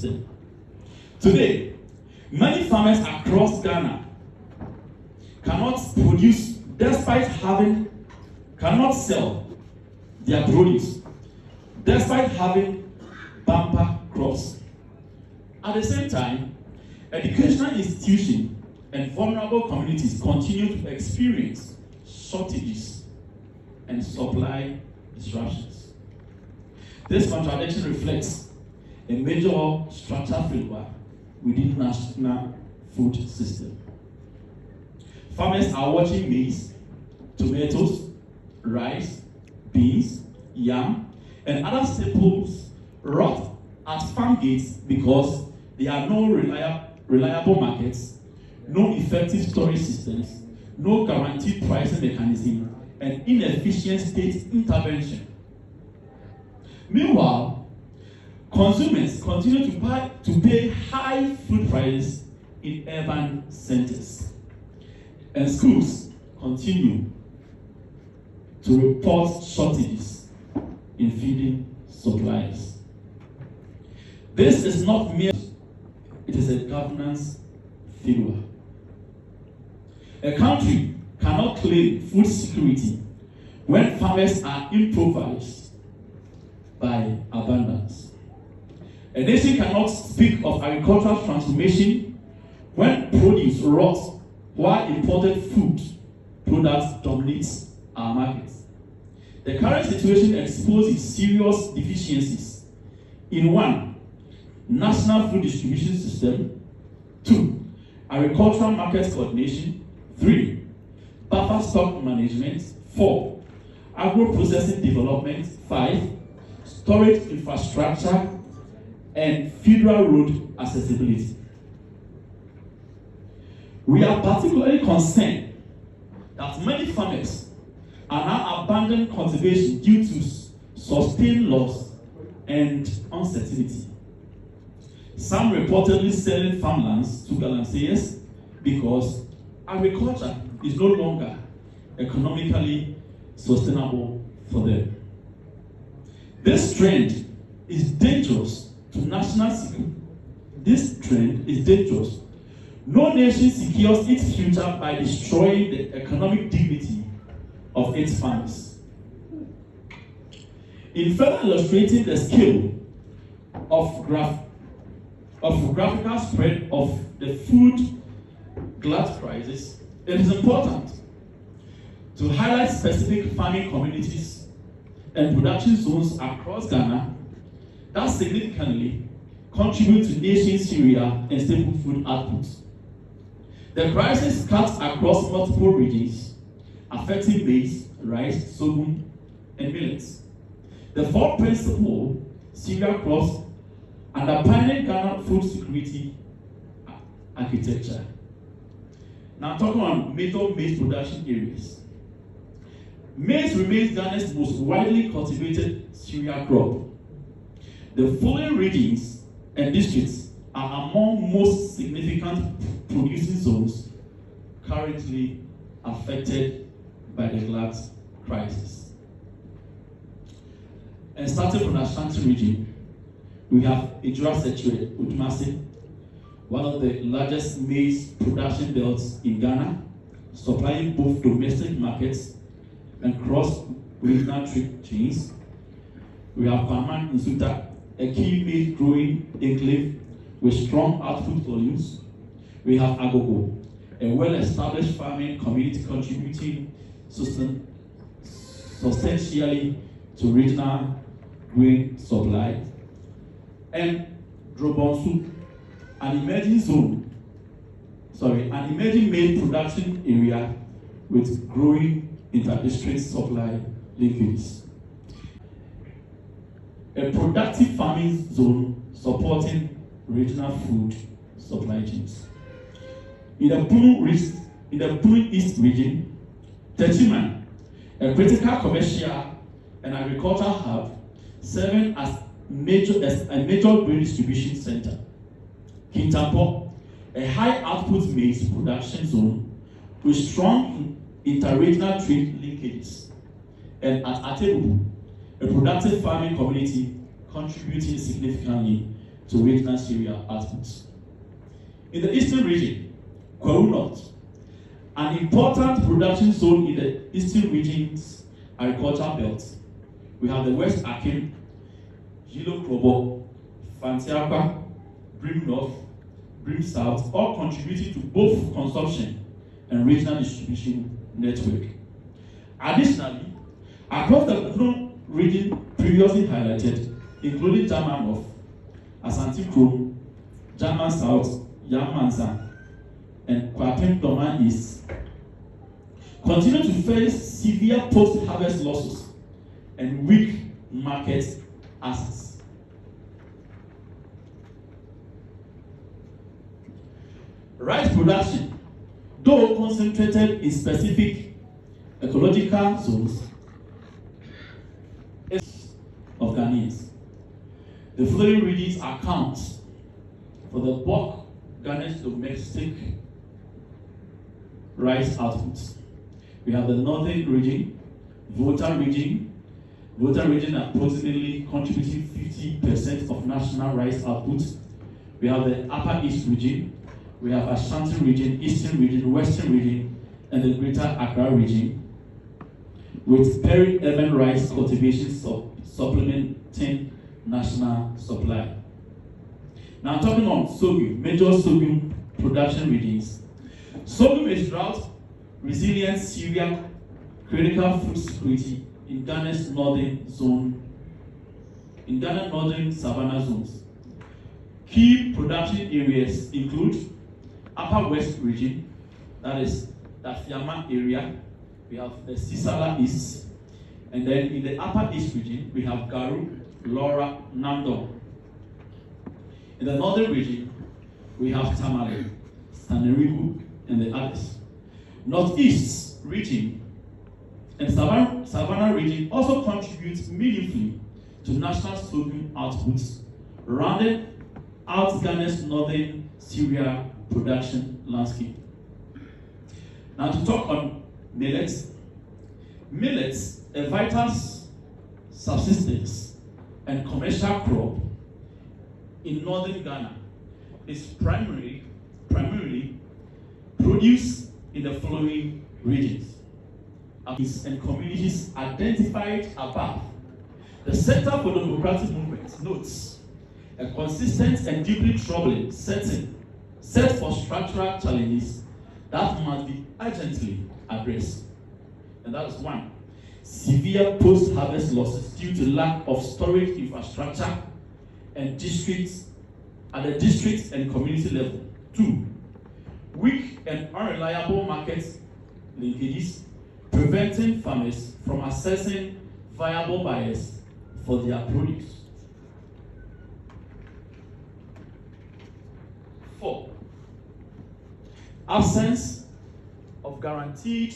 system. Today, many farmers across Ghana cannot sell their produce despite having bumper crops. At the same time, educational institutions and vulnerable communities continue to experience shortages and supply disruptions. This contradiction reflects a major structural failure within the national food system. Farmers are watching maize, tomatoes, rice, beans, yam, and other staples rot at farm gates because there are no reliable markets, no effective storage systems, no guaranteed pricing mechanism, and inefficient state intervention. Meanwhile, consumers continue to pay high food prices in urban centers, and schools continue to report shortages in feeding supplies. This is not mere, it is a governance failure. A country cannot claim food security when farmers are impoverished by abundance. A nation cannot speak of agricultural transformation when produce rots while imported food products dominate our markets. The current situation exposes serious deficiencies in 1. National food distribution system, 2. Agricultural market coordination, 3. Buffer stock management, 4. Agro-processing development, 5. Storage infrastructure, and federal road accessibility. We are particularly concerned that many farmers are now abandoning cultivation due to sustained loss and uncertainty. Some reportedly selling farmlands to galamseyers because agriculture is no longer economically sustainable for them. This trend is dangerous to national security. This trend is dangerous. No nation secures its future by destroying the economic dignity of its farmers. In further illustrating the scale of graphical spread of the food glut crisis, it is important to highlight specific farming communities and production zones across Ghana that significantly contribute to nation cereal and staple food output. The crisis cuts across multiple regions, affecting maize, rice, sorghum, and millets. The 4 principal cereal crops underpinning Ghana food security architecture. Now talking on major maize production areas. Maize remains Ghana's most widely cultivated cereal crop. The following regions and districts are among most significant producing zones currently affected by the glut crisis. And starting from the Ashanti region, we have Ejura Sekyere Odumase, one of the largest maize production belts in Ghana, supplying both domestic markets and cross-regional trade chains. We have Kwaman Nsuta, a key maize growing enclave with strong output volumes. We have Agogo, a well-established farming community contributing substantially to regional grain supply. And Drobonsu, an emerging maize production area with growing inter-district supply linkages. A productive farming zone supporting regional food supply chains. In the Bunu East region, Techiman, a critical commercial and agricultural hub, serving as a major grain distribution center. Kintampo, a high output maize production zone with strong inter-regional trade linkages. And at Atebubu, a productive farming community contributing significantly to regional cereal outputs. In the eastern region, Kwaru North, an important production zone in the eastern region's agricultural belt, we have the West Akim, Yilo Krobo, Fantiakwa, Brim North, Brim South, all contributing to both consumption and regional distribution network. Additionally, across the Kuno region previously highlighted, including German North, Asante Krom, German South, Yammansa, and Kwapem Doma East, continue to face severe post-harvest losses and weak market access. Rice production, though concentrated in specific ecological zones of Ghanaians, the following regions account for the bulk Ghana's domestic rice outputs. We have the northern region, Volta region approximately contributing 50% of national rice output. We have the upper east region, we have Ashanti region, eastern region, western region, and the greater Accra region, with peri-urban rice cultivation supplementing national supply. Now talking on sorghum, major sorghum production regions. Sorghum is drought resilient cereal, critical food security in Ghana's northern savanna zones. Key production areas include Upper West region, that is the Fiama area. We have the Sisala East, and then in the Upper East region we have Garu, Laura, Nandong. In the northern region we have Tamale, Staneribu, and the others. Northeast region and Savannah region also contribute meaningfully to national sorghum outputs, rounding out Ghana's northern cereal production landscape. Now to talk on millets. Millets, a vital subsistence and commercial crop in northern Ghana, is primarily produced in the following regions and communities identified above. The Center for Democratic Movement notes a consistent and deeply troubling set for structural challenges that must be urgently addressed. And that is one, severe post-harvest losses due to lack of storage infrastructure and at the district and community level. Two, weak and unreliable market linkages preventing farmers from accessing viable buyers for their produce. 4, absence of guaranteed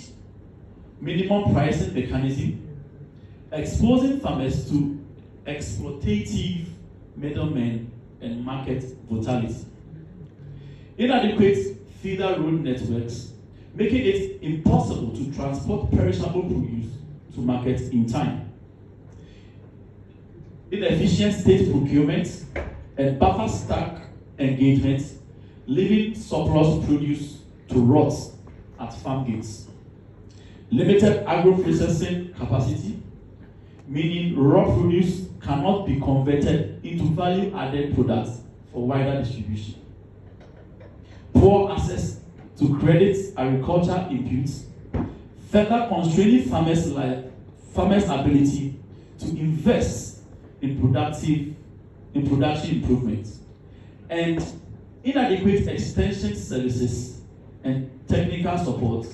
minimum pricing mechanism, exposing farmers to exploitative middlemen and market volatility. Inadequate feeder road networks, making it impossible to transport perishable produce to market in time. Inefficient state procurement and buffer stock engagement, leaving surplus produce to rot at farm gates. Limited agro-processing capacity, meaning raw produce cannot be converted into value-added products for wider distribution. Poor access to credit agricultural inputs, further constraining farmers' ability to invest in production improvements, and inadequate extension services and technical support,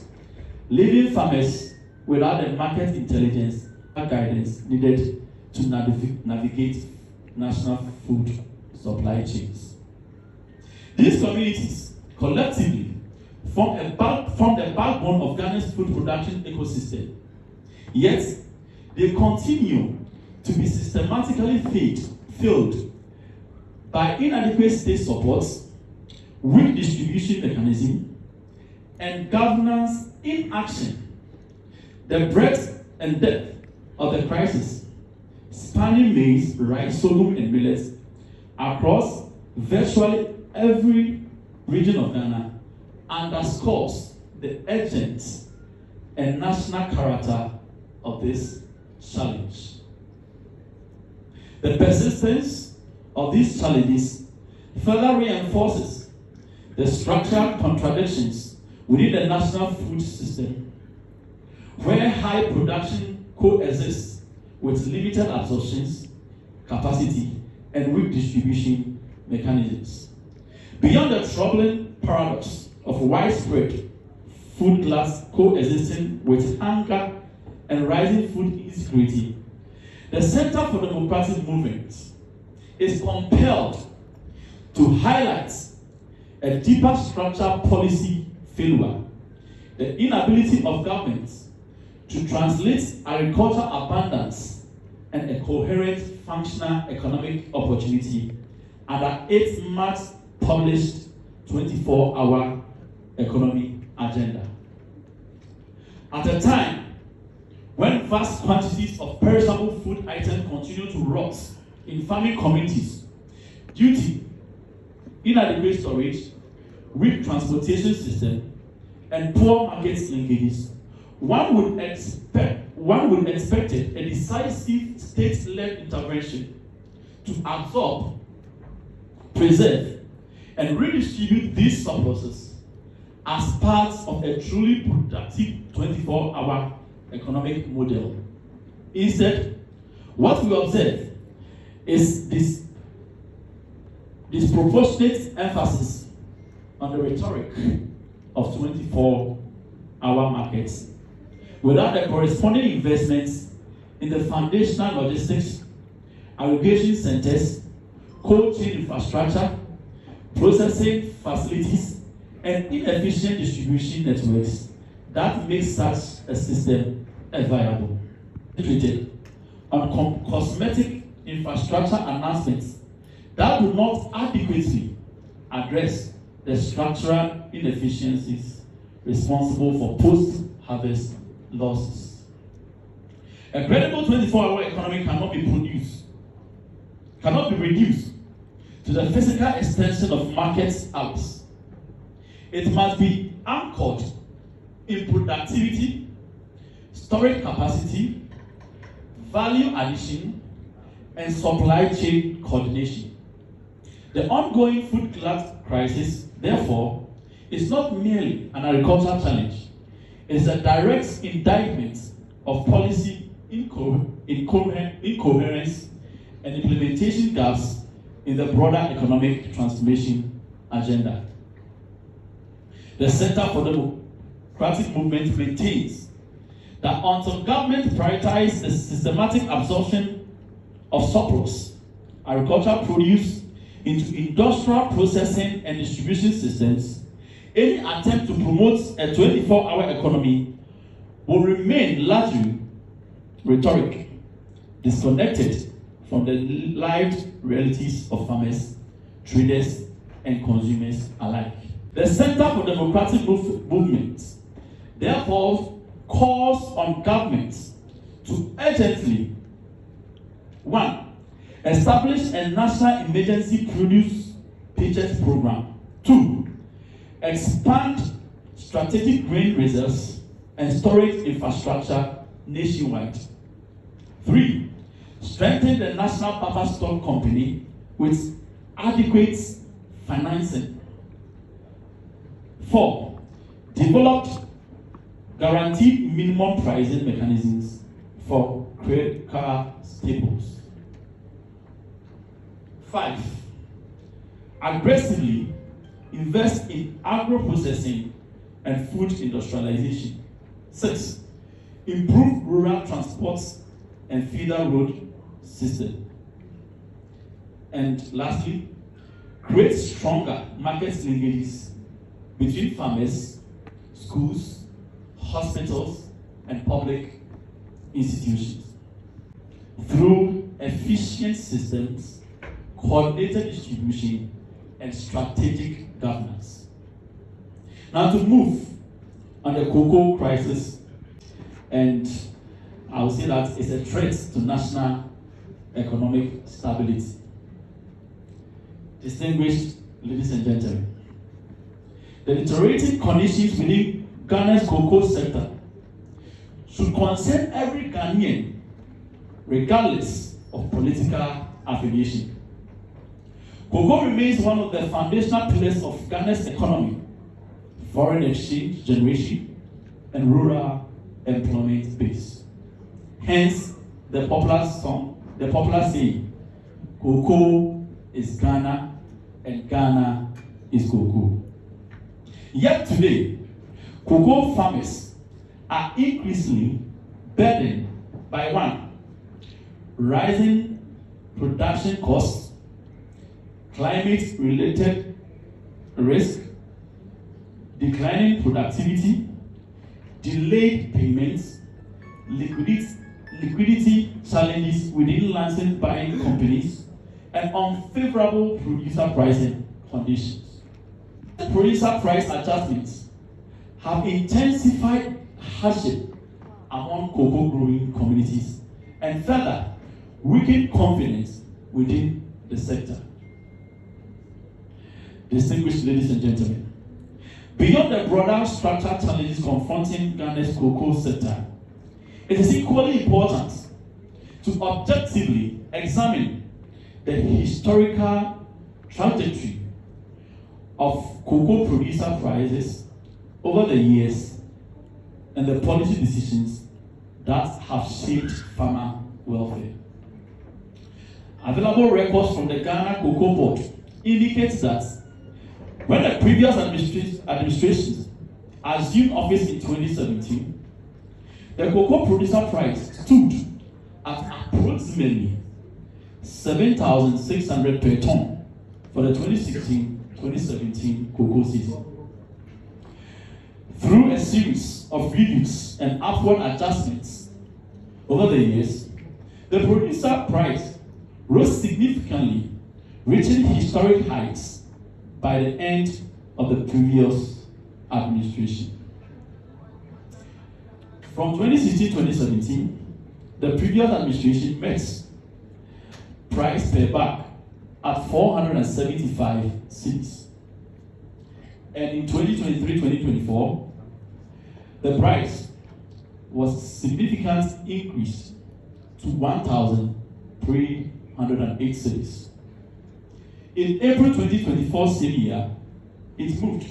leaving farmers without the market intelligence and guidance needed to navigate national food supply chains. These communities collectively form the backbone of Ghana's food production ecosystem. Yet, they continue to be systematically failed by inadequate state support, weak distribution mechanism, and governance inaction. The breadth and depth of the crisis, spanning maize, rice, sorghum, and millets across virtually every region of Ghana underscores the urgent and national character of this challenge. The persistence of these challenges further reinforces the structural contradictions within the national food system, where high production coexists with limited absorption capacity and weak distribution mechanisms. Beyond the troubling paradox of widespread food glut coexisting with hunger and rising food insecurity, the Center for Democratic Movement is compelled to highlight a deeper structural policy failure, the inability of governments to translate agricultural abundance and a coherent functional economic opportunity under 8 March published 24-hour economy agenda. At a time when vast quantities of perishable food items continue to rot in farming communities due to inadequate storage, weak transportation system, and poor market linkages, one would expect a decisive state-led intervention to absorb, preserve, and redistribute these surpluses as part of a truly productive 24-hour economic model. Instead, what we observe is this disproportionate emphasis on the rhetoric of 24-hour markets without the corresponding investments in the foundational logistics, aggregation centers, cold chain infrastructure, processing facilities, and inefficient distribution networks that make such a system viable. Treated on cosmetic infrastructure announcements that do not adequately address the structural inefficiencies responsible for post-harvest losses. A credible 24-hour economy cannot be reduced to the physical extension of market hours. It must be anchored in productivity, storage capacity, value addition, and supply chain coordination. The ongoing food glut crisis, therefore, is not merely an agricultural challenge. It is a direct indictment of policy incoherence and implementation gaps in the broader economic transformation agenda. The Center for Democratic Movement maintains that until government prioritizes the systematic absorption of surplus agricultural produce into industrial processing and distribution systems, any attempt to promote a 24-hour economy will remain largely rhetoric, disconnected from the lived realities of farmers, traders, and consumers alike. The Center for Democratic Movement therefore calls on governments to urgently 1. Establish a national emergency produce purchase program. 2. Expand strategic grain reserves and storage infrastructure nationwide. 3. Strengthen the National Buffer Stock Company with adequate financing. 4. Develop guaranteed minimum pricing mechanisms for critical staples. 5. Aggressively invest in agro-processing and food industrialization. 6. Improve rural transport and feeder road system. And lastly, create stronger market linkages between farmers, schools, hospitals, and public institutions. Through efficient systems, coordinated distribution, and strategic governance. Now to move on the cocoa crisis, and I would say that it's a threat to national economic stability. Distinguished ladies and gentlemen, the deteriorating conditions within Ghana's cocoa sector should concern every Ghanaian, regardless of political affiliation. Cocoa remains one of the foundational pillars of Ghana's economy, foreign exchange generation, and rural employment base. Hence, the popular saying, cocoa is Ghana and Ghana is cocoa. Yet today, cocoa farmers are increasingly burdened by one, rising production costs, climate-related risk, declining productivity, delayed payments, liquidity challenges within licensed buying companies, and unfavorable producer pricing conditions. Producer price adjustments have intensified hardship among cocoa growing communities and further weakened confidence within the sector. Distinguished ladies and gentlemen, beyond the broader structural challenges confronting Ghana's cocoa sector, it is equally important to objectively examine the historical trajectory of cocoa producer prices over the years and the policy decisions that have shaped farmer welfare. Available records from the Ghana Cocoa Board indicate that when the previous administration assumed office in 2017, the cocoa producer price stood at approximately 7,600 per ton for the 2016-2017 cocoa season. Through a series of reviews and upward adjustments over the years, the producer price rose significantly, reaching historic heights by the end of the previous administration. From 2016-2017, the previous administration met price per bag at 475 cedis. And in 2023-2024, the price was significantly increased to 1,308 cedis. In April 2024 same year, it moved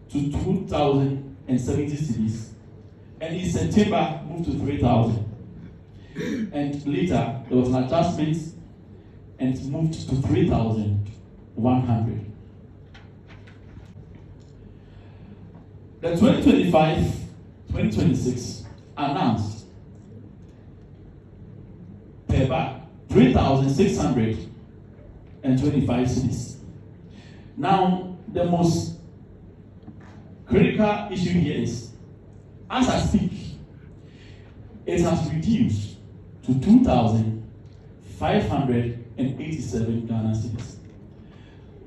to 2,070 cedis, and in September moved to 3,000. And later there was an adjustment and it moved to 3,100. The 2025-2026 announced per bag 3,625 cedis. Now, the most critical issue here is, as I speak, it has reduced to 2,587 Ghana cedis.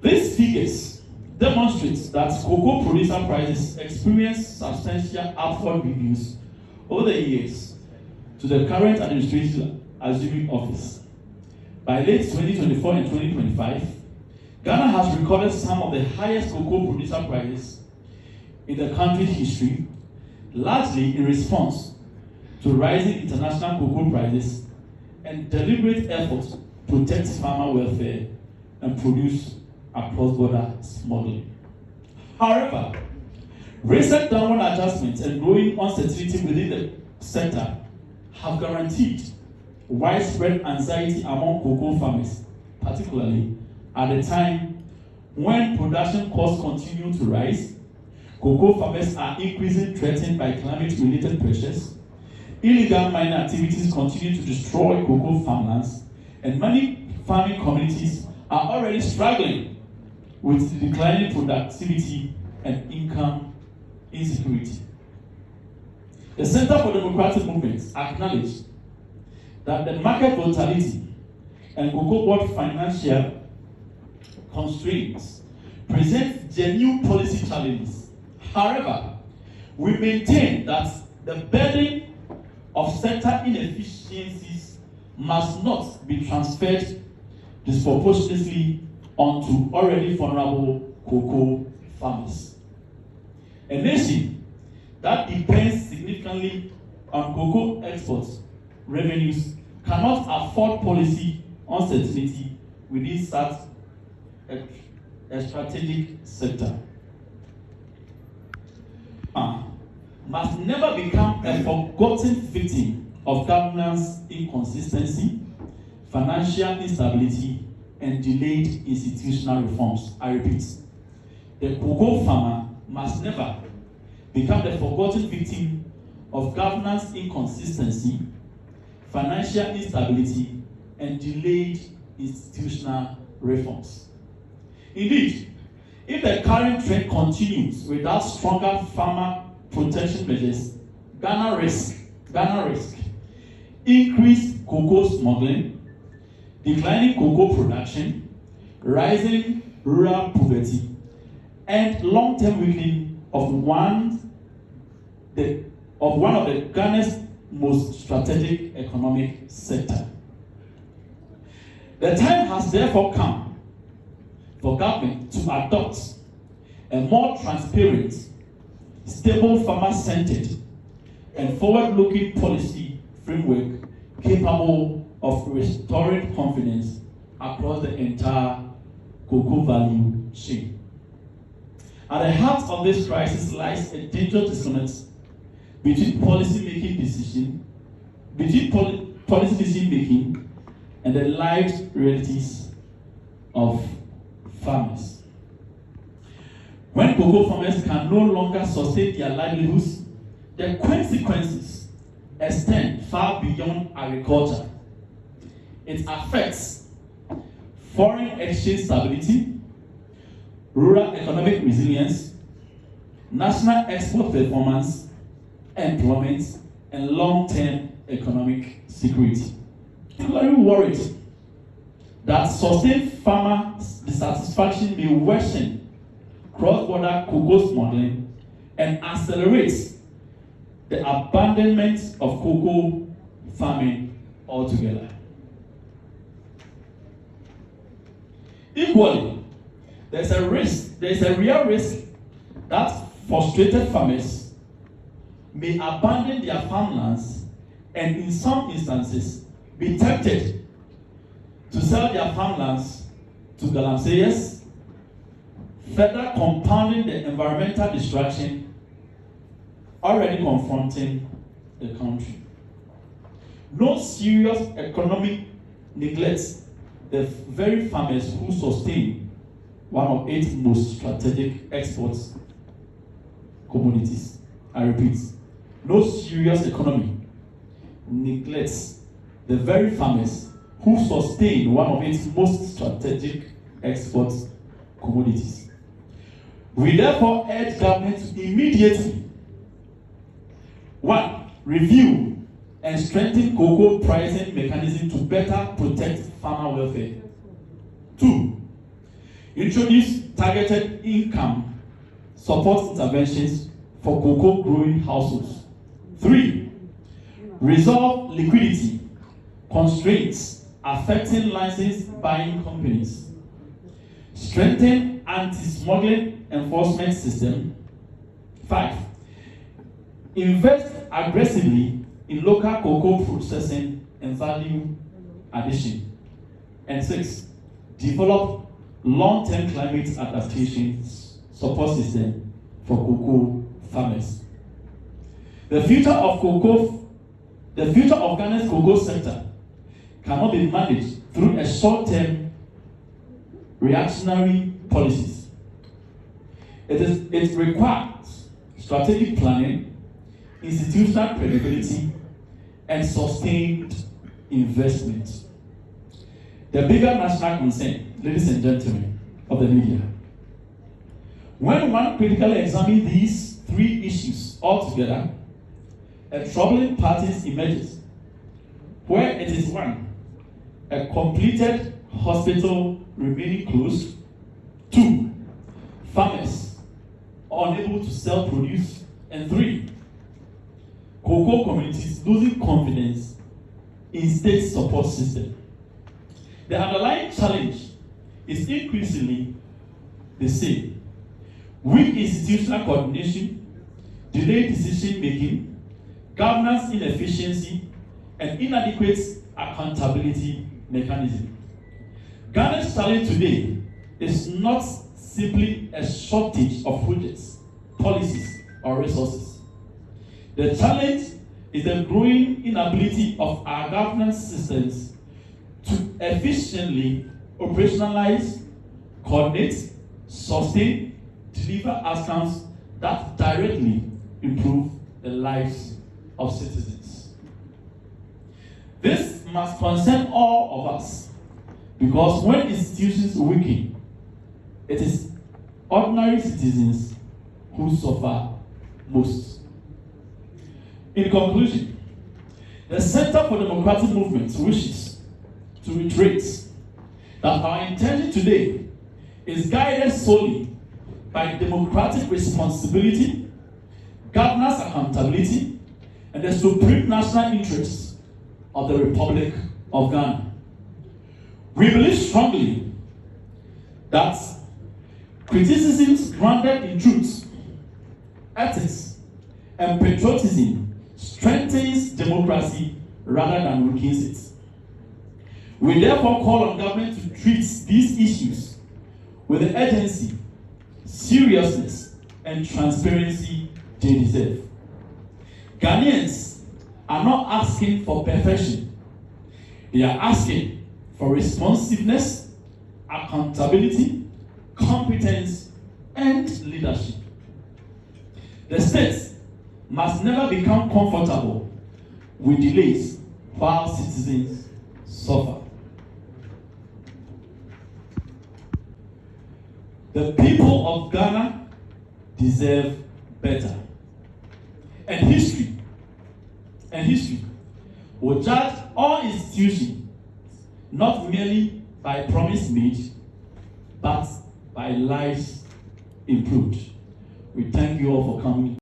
These figures demonstrate that cocoa producer prices experienced substantial upward reviews over the years to the current administration assuming office. By late 2024 and 2025, Ghana has recorded some of the highest cocoa producer prices in the country's history, largely in response to rising international cocoa prices and deliberate efforts to protect farmer welfare and produce cross-border smuggling. However, recent downward adjustments and growing uncertainty within the sector have guaranteed widespread anxiety among cocoa farmers, particularly at a time when production costs continue to rise, cocoa farmers are increasingly threatened by climate-related pressures, illegal mining activities continue to destroy cocoa farmlands, and many farming communities are already struggling with declining productivity and income insecurity. The Center for Democratic Movements acknowledged that the market volatility and cocoa board financial constraints present genuine policy challenges. However, we maintain that the burden of sector inefficiencies must not be transferred disproportionately onto already vulnerable cocoa farmers. A nation that depends significantly on cocoa exports revenues cannot afford policy uncertainty within such a strategic sector. Must never become a forgotten victim of governance inconsistency, financial instability, and delayed institutional reforms. I repeat, the cocoa farmer must never become the forgotten victim of governance inconsistency, financial instability, and delayed institutional reforms. Indeed, if the current trend continues without stronger farmer protection measures, Ghana risk increased cocoa smuggling, declining cocoa production, rising rural poverty, and long-term weakening of one of the Ghana's most strategic economic sector. The time has therefore come for government to adopt a more transparent, stable, farmer-centered, and forward-looking policy framework capable of restoring confidence across the entire cocoa value chain. At the heart of this crisis lies a dangerous disconnect between policy decision making and the lived realities of farmers. When cocoa farmers can no longer sustain their livelihoods, the consequences extend far beyond agriculture. It affects foreign exchange stability, rural economic resilience, national export performance, employment, and long-term economic security. I'm very worried that sustained farmer dissatisfaction may worsen cross-border cocoa smuggling and accelerates the abandonment of cocoa farming altogether. Equally, there's a real risk that frustrated farmers may abandon their farmlands and in some instances be tempted to sell their farmlands to galamseyers, further compounding the environmental destruction already confronting the country. No serious economic neglects the very farmers who sustain one of its most strategic export commodities. I repeat, no serious economy neglects the very farmers who sustain one of its most strategic export commodities. We therefore urge government to immediately 1. Review and strengthen cocoa pricing mechanism to better protect farmer welfare. 2. Introduce targeted income support interventions for cocoa growing households. 3. Resolve liquidity constraints affecting licensed buying companies. Strengthen anti-smuggling enforcement system. 5. Invest aggressively in local cocoa processing and value addition. And 6. Develop long-term climate adaptation support system for cocoa farmers. The future of Ghana's cocoa sector cannot be managed through a short-term reactionary policies. It requires strategic planning, institutional credibility, and sustained investment. The bigger national concern, ladies and gentlemen of the media, when one critically examines these three issues altogether, a troubling pattern emerges, where it is 1. A completed hospital remaining closed. 2. Farmers unable to sell produce. And 3. Cocoa communities losing confidence in state support system. The underlying challenge is increasingly the same. Weak institutional coordination, delayed decision making, governance inefficiency, and inadequate accountability mechanism. Ghana's challenge today is not simply a shortage of projects, policies, or resources. The challenge is the growing inability of our governance systems to efficiently operationalize, coordinate, sustain, deliver outcomes that directly improve the lives of citizens. This must concern all of us, because when institutions weaken, it is ordinary citizens who suffer most. In conclusion, the Center for Democratic Movements wishes to reiterate that our intention today is guided solely by democratic responsibility, governance accountability, and the supreme national interests of the Republic of Ghana. We believe strongly that criticisms grounded in truth, ethics, and patriotism strengthens democracy rather than weakens it. We therefore call on government to treat these issues with the urgency, seriousness, and transparency they deserve. Ghanaians are not asking for perfection. They are asking for responsiveness, accountability, competence, and leadership. The state must never become comfortable with delays while citizens suffer. The people of Ghana deserve better. And history will judge all institutions not merely by promise made, but by lives improved. We thank you all for coming.